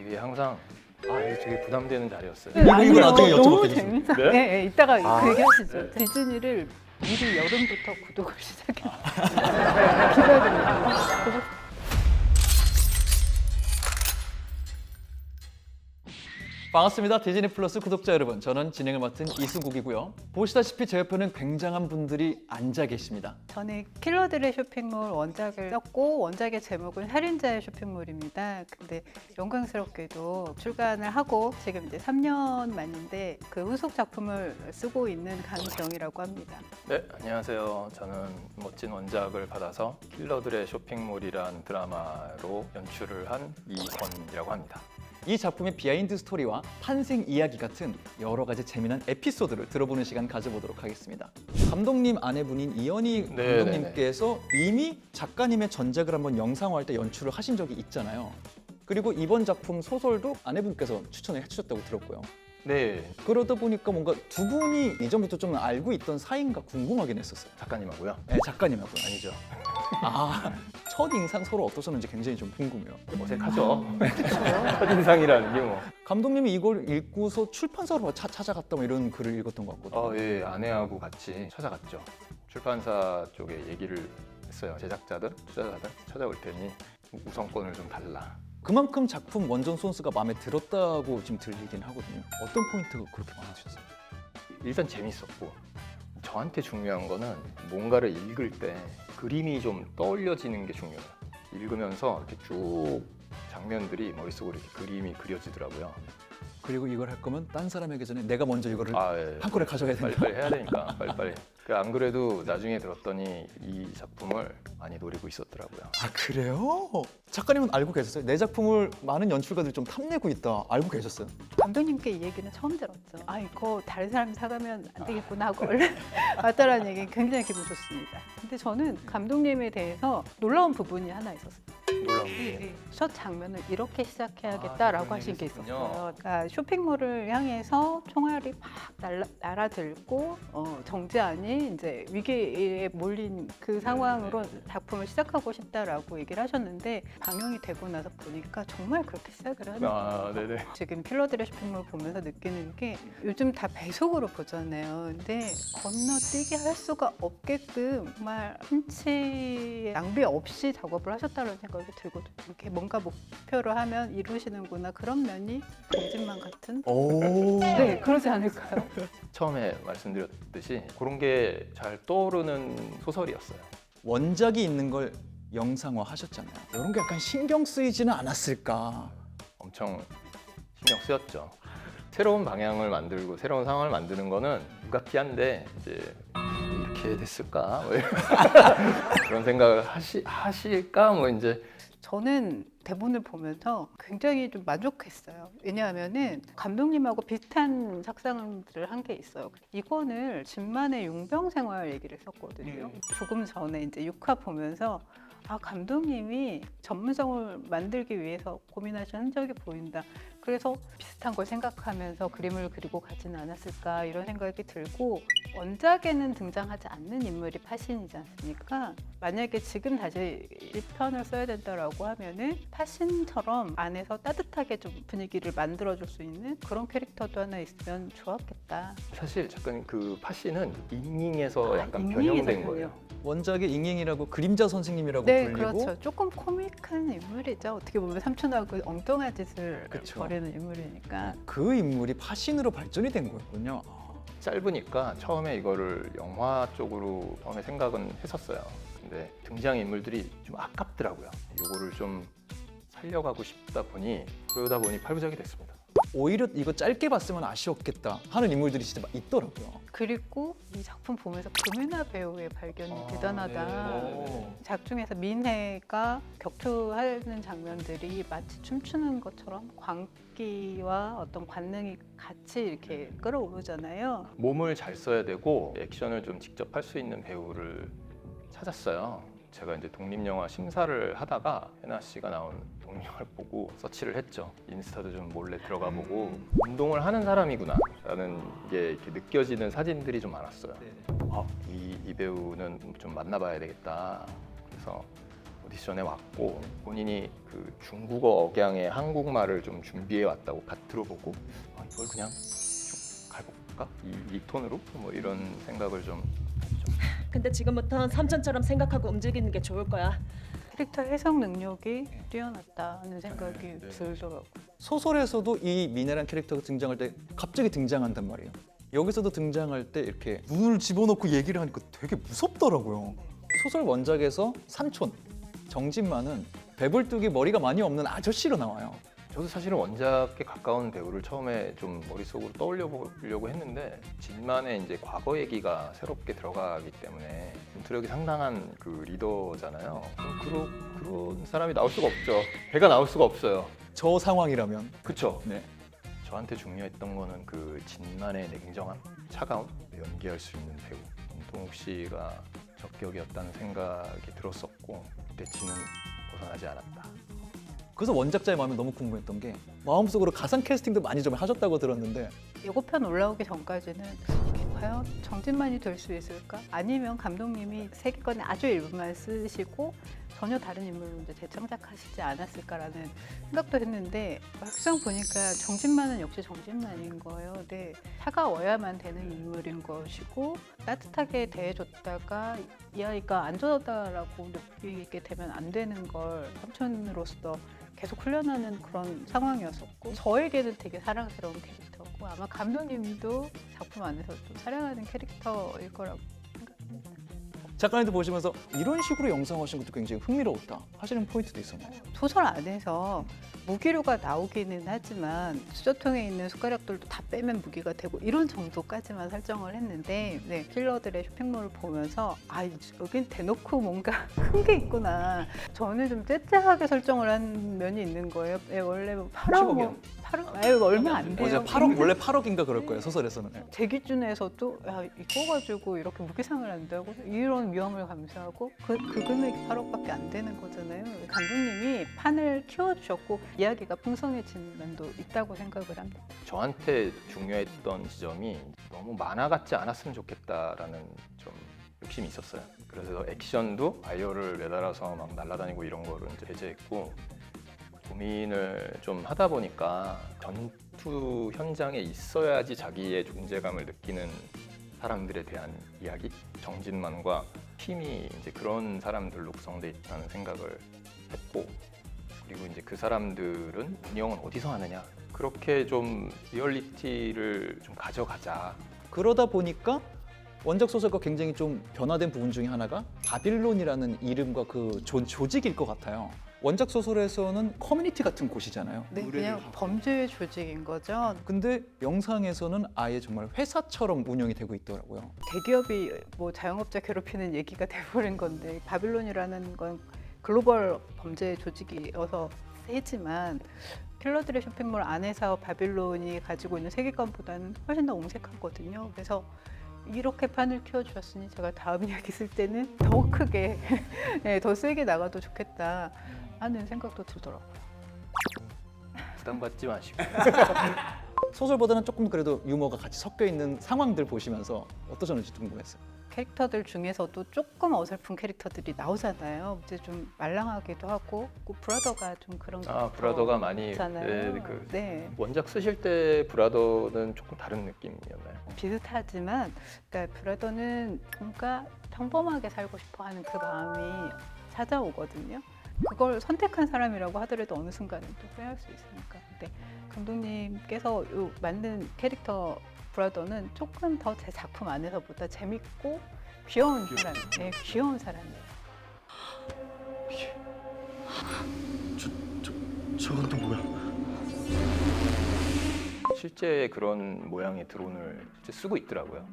이게 항상 이게 되게 부담되는 자리였어요. 이거 나중에 너무 여쭤볼게요. 재밌다. 네? 네, 이따가 그 얘기하시죠. 네. 디즈니를 미리 여름부터 구독을 시작했어요. 기대됩니다. 반갑습니다. 디즈니 플러스 구독자 여러분. 저는 진행을 맡은 이승국이고요. 보시다시피 제 옆에는 굉장한 분들이 앉아 계십니다. 저는 킬러들의 쇼핑몰 원작을 썼고 원작의 제목은 살인자의 쇼핑몰입니다. 근데 영광스럽게도 출간을 하고 지금 이제 3년 만인데 그 후속 작품을 쓰고 있는 강지영이라고 합니다. 네, 안녕하세요. 저는 멋진 원작을 받아서 킬러들의 쇼핑몰이란 드라마로 연출을 한 이권이라고 합니다. 이 작품의 비하인드 스토리와 탄생 이야기 같은 여러 가지 재미난 에피소드를 들어보는 시간 가져보도록 하겠습니다. 감독님 아내분인 이연희 네, 감독님께서 이미 작가님의 전작을 한번 영상화할 때 연출을 하신 적이 있잖아요. 그리고 이번 작품 소설도 아내분께서 추천을 해주셨다고 들었고요. 네, 그러다 보니까 뭔가 두 분이 이전부터 좀 알고 있던 사이인가 궁금하긴 했었어요. 작가님하고요. 네, 작가님하고요. 아니죠. 첫 인상 서로 어떠셨는지 굉장히 좀 궁금해요. 어색하죠. 첫인상이라는 게 뭐. 감독님이 이걸 읽고서 출판사로 찾아갔다 뭐 이런 글을 읽었던 것 같거든요. 예, 아내하고 같이 찾아갔죠. 출판사 쪽에 얘기를 했어요. 제작자들, 투자자들 찾아올 테니 우선권을 좀 달라. 그만큼 작품 원전 소스가 마음에 들었다고 지금 들리긴 하거든요. 어떤 포인트가 그렇게 많으셨어요? 일단 재밌었고 저한테 중요한 거는 뭔가를 읽을 때 그림이 좀 떠올려지는 게 중요해요. 읽으면서 이렇게 쭉 장면들이 머릿속으로 이렇게 그림이 그려지더라고요. 그리고 이걸 할 거면 딴 사람에게 전에 내가 먼저 이거를 예. 한꺼번에 가져가야 된다. 빨리빨리 해야 되니까 빨리빨리. 안 그래도 나중에 들었더니 이 작품을 많이 노리고 있었더라고요. 아 그래요? 작가님은 알고 계셨어요? 내 작품을 많은 연출가들이 좀 탐내고 있다. 알고 계셨어요? 감독님께 이 얘기는 처음 들었죠. 이거 다른 사람이 사가면 안 되겠구나 하고 원래 왔다라는 얘기 굉장히 기분 좋습니다. 근데 저는 감독님에 대해서 놀라운 부분이 하나 있었어요. 놀라운 게 첫 장면을 이렇게 시작해야겠다라고 그런 하신 게 얘기였군요. 있었어요. 그러니까 쇼핑몰을 향해서 총알이 막 날아들고 정재환이 이제 위기에 몰린 그 상황으로 작품을 시작하고 싶다라고 얘기를 하셨는데 방영이 되고 나서 보니까 정말 그렇게 시작을 하는 거예요. 네네. 지금 킬러들의 쇼핑몰 보면서 느끼는 게 요즘 다 배속으로 보잖아요. 근데 건너뛰게 할 수가 없게끔 정말 한치 낭비 없이 작업을 하셨다는 생각이 들거든요. 이렇게 뭔가 목표를 하면 이루시는구나 그런 면이 정진만 같은? 오. 네, 그러지 않을까요? 처음에 말씀드렸듯이 그런 게 잘 떠오르는 소설이었어요. 원작이 있는 걸 영상화 하셨잖아요. 이런 게 약간 신경 쓰이지는 않았을까? 엄청 신경 쓰였죠. 새로운 방향을 만들고 새로운 상황을 만드는 거는 불가피한데 이제 이렇게 됐을까? 뭐 이런 그런 생각을 하실까? 뭐 이제 저는 대본을 보면서 굉장히 좀 만족했어요. 왜냐하면은 감독님하고 비슷한 작상들을 한 게 있어요. 이권을 진만의 용병 생활 얘기를 했었거든요. 조금 전에 이제 6화 보면서 감독님이 전문성을 만들기 위해서 고민하신 흔적이 보인다. 그래서 비슷한 걸 생각하면서 그림을 그리고 가지는 않았을까 이런 생각이 들고 원작에는 등장하지 않는 인물이 파신이지 않습니까? 만약에 지금 다시 1편을 써야 된다라고 하면은 파신처럼 안에서 따뜻하게 좀 분위기를 만들어줄 수 있는 그런 캐릭터도 하나 있으면 좋았겠다. 사실 잠깐 그 파씨는 잉잉에서 약간 잉잉에서 변형된 거예요. 원작의 잉잉이라고 그림자 선생님이라고 네, 불리고 그렇죠. 조금 코믹한 인물이죠. 어떻게 보면 삼촌하고 엉뚱한 짓을 그쵸. 벌이는 인물이니까. 그 인물이 파신으로 발전이 된 거였군요. 짧으니까 처음에 이거를 영화 쪽으로 처음에 생각은 했었어요. 근데 등장 인물들이 좀 아깝더라고요. 이거를 좀 살려가고 싶다 보니 그러다 보니 8부작이 됐습니다. 오히려 이거 짧게 봤으면 아쉬웠겠다 하는 인물들이 진짜 있더라고요. 그리고 이 작품 보면서 금혜나 배우의 발견이 대단하다. 네. 작중에서 민혜가 격투하는 장면들이 마치 춤추는 것처럼 광기와 어떤 관능이 같이 이렇게 끌어오르잖아요. 몸을 잘 써야 되고 액션을 좀 직접 할 수 있는 배우를 찾았어요. 제가 이제 독립영화 심사를 하다가 혜나 씨가 나온 독립영화를 보고 서치를 했죠. 인스타도 좀 몰래 들어가 보고 운동을 하는 사람이구나 라는 게 이렇게 느껴지는 사진들이 좀 많았어요. 이 배우는 좀 만나봐야 되겠다. 그래서 오디션에 왔고 본인이 그 중국어 억양의 한국말을 좀 준비해 왔다고 들어보고 이걸 그냥 쭉 가볼까? 이 톤으로 뭐 이런 생각을 좀 했죠. 근데 지금부턴 삼촌처럼 생각하고 움직이는 게 좋을 거야. 캐릭터 해석 능력이 뛰어났다는 생각이 들더라고요. 소설에서도 이 미네란 캐릭터가 등장할 때 갑자기 등장한단 말이에요. 여기서도 등장할 때 이렇게 눈을 집어넣고 얘기를 하니까 되게 무섭더라고요. 소설 원작에서 삼촌 정진만은 배불뚝이 머리가 많이 없는 아저씨로 나와요. 저도 사실은 원작에 가까운 배우를 처음에 좀 머릿속으로 떠올려 보려고 했는데 진만의 이제 과거 얘기가 새롭게 들어가기 때문에 전투력이 상당한 그 리더잖아요. 그런 사람이 나올 수가 없죠. 배가 나올 수가 없어요. 저 상황이라면. 그쵸? 네. 저한테 중요했던 거는 그 진만의 냉정함, 차가움, 연기할 수 있는 배우 김동욱 씨가 적격이었다는 생각이 들었었고 때치는 벗어나지 않았다. 그래서 원작자의 마음이 너무 궁금했던 게 마음속으로 가상 캐스팅도 많이 좀 하셨다고 들었는데 예고편 올라오기 전까지는 이게 과연 정진만이 될 수 있을까? 아니면 감독님이 세계관의 아주 일부만 쓰시고 전혀 다른 인물로 이제 재창작하시지 않았을까라는 생각도 했는데 막상 보니까 정진만은 역시 정진만인 거예요. 근데 차가워야만 되는 인물인 것이고 따뜻하게 대해줬다가 이 아이가 안 좋다라고 느끼게 되면 안 되는 걸 삼촌으로서 계속 훈련하는 그런 상황이었었고 저에게는 되게 사랑스러운 캐릭터고 아마 감독님도 작품 안에서 좀 사랑하는 캐릭터일 거라고 생각합니다. 작가님도 보시면서 이런 식으로 영상하신 것도 굉장히 흥미로웠다 하시는 포인트도 있었나요? 소설 안에서 무기류가 나오기는 하지만 수저통에 있는 숟가락들도 다 빼면 무기가 되고 이런 정도까지만 설정을 했는데 네, 킬러들의 쇼핑몰을 보면서 여긴 대놓고 뭔가 큰 게 있구나. 저는 좀 째째하게 설정을 한 면이 있는 거예요. 네, 원래 8억 8억 얼마 안 돼요. 맞아요. 8억 원래 8억인가 그럴 거예요 소설에서는. 네. 제 기준에서도 이거 가지고 이렇게 무기상을 한다고 이런 위험을 감수하고 그 금액이 8억밖에 안 되는 거잖아요. 감독님이 판을 키워주셨고 이야기가 풍성해진 면도 있다고 생각을 합니다. 저한테 중요했던 지점이 너무 만화 같지 않았으면 좋겠다라는 좀 욕심이 있었어요. 그래서 액션도 바이어를 매달아서 막 날아다니고 이런 거를 이제 배제했고 고민을 좀 하다 보니까 전투 현장에 있어야지 자기의 존재감을 느끼는 사람들에 대한 이야기, 정진만과 팀이 이제 그런 사람들로 구성돼 있다는 생각을 했고, 그리고 이제 그 사람들은 운영은 어디서 하느냐, 그렇게 좀 리얼리티를 좀 가져가자. 그러다 보니까 원작 소설과 굉장히 좀 변화된 부분 중에 하나가 바빌론이라는 이름과 그 조직일 것 같아요. 원작 소설에서는 커뮤니티 같은 곳이잖아요. 네, 의뢰를 그냥 하고. 범죄 조직인 거죠. 근데 영상에서는 아예 정말 회사처럼 운영이 되고 있더라고요. 대기업이 뭐 자영업자 괴롭히는 얘기가 돼버린 건데 바빌론이라는 건 글로벌 범죄 조직이어서 세지만 킬러들의 쇼핑몰 안에서 바빌론이 가지고 있는 세계관보다는 훨씬 더 옹색하거든요. 그래서 이렇게 판을 키워주셨으니 제가 다음 이야기 쓸 때는 더 크게 네, 더 세게 나가도 좋겠다 하는 생각도 들더라고요. 부담받지 마시고. 소설보다는 조금 그래도 유머가 같이 섞여 있는 상황들 보시면서 어떠셨는지 궁금했어요. 캐릭터들 중에서도 조금 어설픈 캐릭터들이 나오잖아요. 이제 좀 말랑하기도 하고 브라더가 좀 그런 브라더가 많이 있잖아요. 그 네. 원작 쓰실 때 브라더는 조금 다른 느낌이었나요? 비슷하지만 그러니까 브라더는 뭔가 평범하게 살고 싶어하는 그 마음이 찾아오거든요. 그걸 선택한 사람이라고 하더라도 어느 순간은 또 후회할 수 있으니까. 근데 감독님께서 요 만든 캐릭터 브라더는 조금 더 제 작품 안에서보다 재밌고 귀여운 사람, 네, 귀여운 사람이에요. 저건 또 뭐야? 실제 그런 모양의 드론을 실제 쓰고 있더라고요.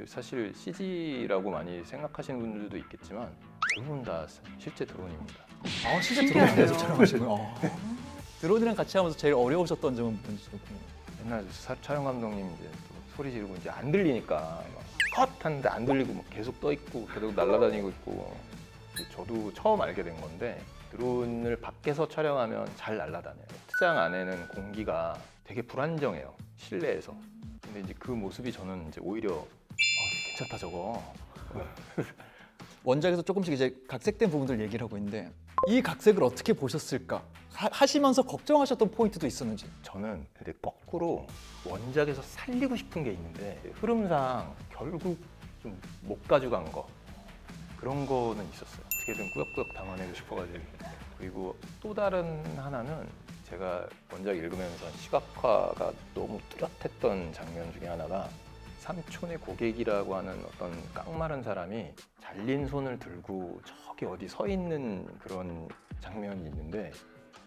사실 CG라고 많이 생각하시는 분들도 있겠지만 대부분 다 실제 드론입니다. 아, 진짜 신기하네요. 드론에서 촬영하시고요. 드론이랑 같이 하면서 제일 어려우셨던 점은 뭔지 좀 궁금해요. 옛날 촬영 감독님 이제 또 소리 지르고 이제 안 들리니까 컷 하는데 안 들리고 막 계속 떠 있고 계속 날아다니고 있고, 저도 처음 알게 된 건데 드론을 밖에서 촬영하면 잘 날아다녀요. 트장 안에는 공기가 되게 불안정해요, 실내에서. 근데 이제 그 모습이 저는 이제 오히려 괜찮다 저거. 원작에서 조금씩 이제 각색된 부분들 얘기를 하고 있는데 이 각색을 어떻게 보셨을까? 하시면서 걱정하셨던 포인트도 있었는지. 저는 근데 거꾸로 원작에서 살리고 싶은 게 있는데 흐름상 결국 좀 못 가져간 거 그런 거는 있었어요. 어떻게든 꾸역꾸역 담아내고 싶어가지고. 그리고 또 다른 하나는 제가 원작 읽으면서 시각화가 너무 뚜렷했던 장면 중에 하나가 삼촌의 고객이라고 하는 어떤 깡마른 사람이 잘린 손을 들고 저기 어디 서 있는 그런 장면이 있는데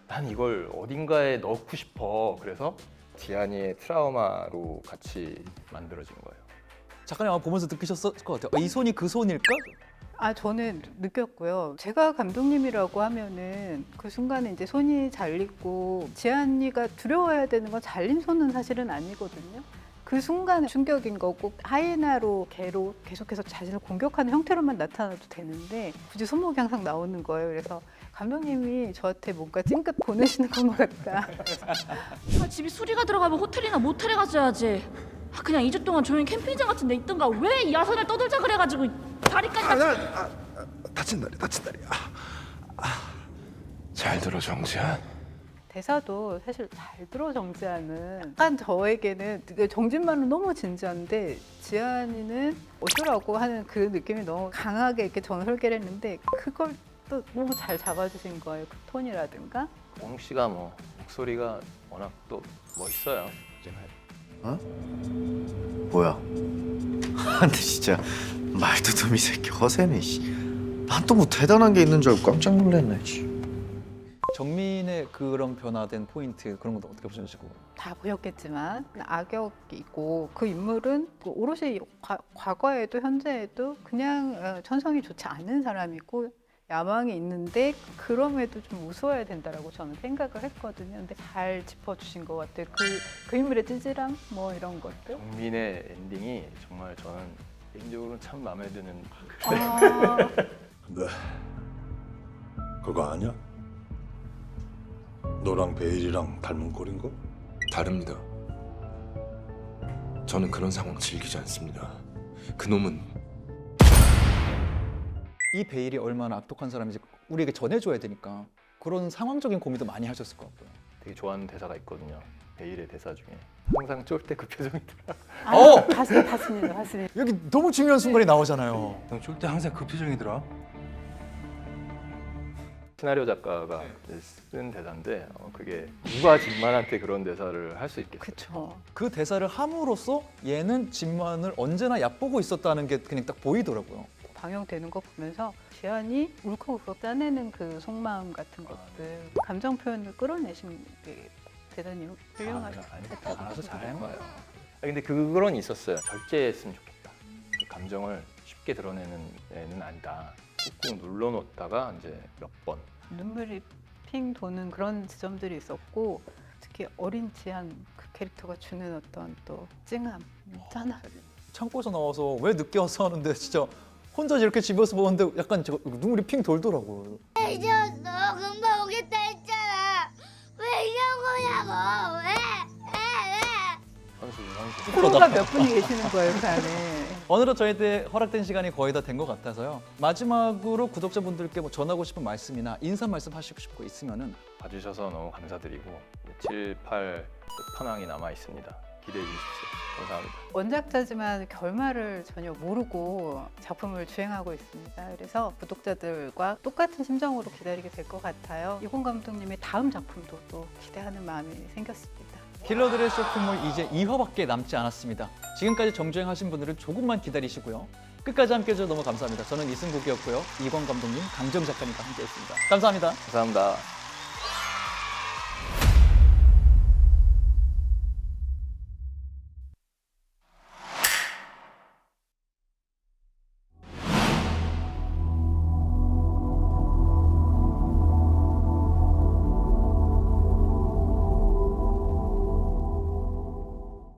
난 이걸 어딘가에 넣고 싶어. 그래서 지안이의 트라우마로 같이 만들어진 거예요. 작가님 아마 보면서 느끼셨을 것 같아요. 이 손이 그 손일까? 저는 느꼈고요. 제가 감독님이라고 하면은 그 순간에 이제 손이 잘리고 지안이가 두려워해야 되는 건 잘린 손은 사실은 아니거든요. 그 순간에 충격인 거고 하이에나로 개로 계속해서 자신을 공격하는 형태로만 나타나도 되는데 굳이 손목이 항상 나오는 거예요. 그래서 감독님이 저한테 뭔가 찡긋 보내시는 것만 같다. 집이 수리가 들어가면 호텔이나 모텔에 가줘야지. 그냥 2주 동안 조용히 캠핑장 같은 데 있던가. 왜 이 야선을 떠들자 그래가지고 다리까지 다친 다리. 잘 들어 정지한. 대사도 사실 잘 들어 정지아는 약간 저에게는 정진만은 너무 진지한데 지안이는 어쩌라고 하는 그 느낌이 너무 강하게 이렇게 저는 설계를 했는데 그걸 또 너무 잘 잡아주신 거예요. 그 톤이라든가. 옹 씨가 뭐 목소리가 워낙 또 멋있어요. 뭐야? 근데 진짜 말도듬이 새끼 허세네. 난 또 뭐 대단한 게 있는 줄 알고 깜짝 놀랐네. 정민의 그런 변화된 포인트 그런 것도 어떻게 보셨고? 다 보셨겠지만 악역이 있고 그 인물은 오롯이 과거에도 현재에도 그냥 천성이 좋지 않은 사람이고 야망이 있는데 그럼에도 좀 웃어야 된다라고 저는 생각을 했거든요. 근데 잘 짚어주신 것 같아요. 그 인물의 찌질함 뭐 이런 것들. 정민의 엔딩이 정말 저는 개인적으로는 참 마음에 드는. 근데 그거 아니야? 너랑 베일이랑 닮은 꼴인 거? 다릅니다. 저는 그런 상황 즐기지 않습니다. 그놈은 이 베일이 얼마나 악독한 사람인지 우리에게 전해줘야 되니까 그런 상황적인 고민도 많이 하셨을 것 같고요. 되게 좋아하는 대사가 있거든요. 베일의 대사 중에 항상 쫄 때 그 표정이더라. 봤습니다. 여기 너무 중요한 순간이 나오잖아요. 형 쫄 때 항상 그 표정이더라. 시나리오 작가가 쓴 대사인데 그게 누가 진만한테 그런 대사를 할 수 있겠어요. 그렇죠. 그 대사를 함으로써 얘는 진만을 언제나 얕보고 있었다는 게 그냥 딱 보이더라고요. 방영되는 거 보면서 지안이 울컥울컥 짜내는 그 속마음 같은 것들 감정 표현을 끌어내신 게 대단히 훌륭하죠. 알아서 잘한 거예요. 근데 그런 있었어요. 절제했으면 좋겠다. 그 감정을 쉽게 드러내는 애는 아니다. 꾹꾹 눌러놓다가 이제 몇 번. 눈물이 핑 도는 그런 지점들이 있었고 특히 어린 지안 그 캐릭터가 주는 어떤 또 찡함, 짠함. 창고에서 나와서 왜 늦게 와서 하는데 진짜 혼자 이렇게 집에서 보는데 약간 저 눈물이 핑 돌더라고요. 잊었어. 금방 오겠다 했잖아. 왜 이런 거냐고. 왜? 선수. 프로가 몇 분이 계시는 거예요, 그 안에. 오늘은 저희한테 허락된 시간이 거의 다 된 것 같아서요. 마지막으로 구독자분들께 뭐 전하고 싶은 말씀이나 인사 말씀 하시고 싶은 거 있으면은 봐주셔서 너무 감사드리고 7, 8 끝판왕이 남아 있습니다. 기대해 주십시오. 감사합니다. 원작자지만 결말을 전혀 모르고 작품을 주행하고 있습니다. 그래서 구독자들과 똑같은 심정으로 기다리게 될 것 같아요. 이공 감독님의 다음 작품도 또 기대하는 마음이 생겼습니다. 킬러들의 쇼핑몰 이제 2화밖에 남지 않았습니다. 지금까지 정주행하신 분들은 조금만 기다리시고요. 끝까지 함께해 주셔서 너무 감사합니다. 저는 이승국이었고요. 이광 감독님, 강정 작가님과 함께했습니다. 감사합니다. 감사합니다.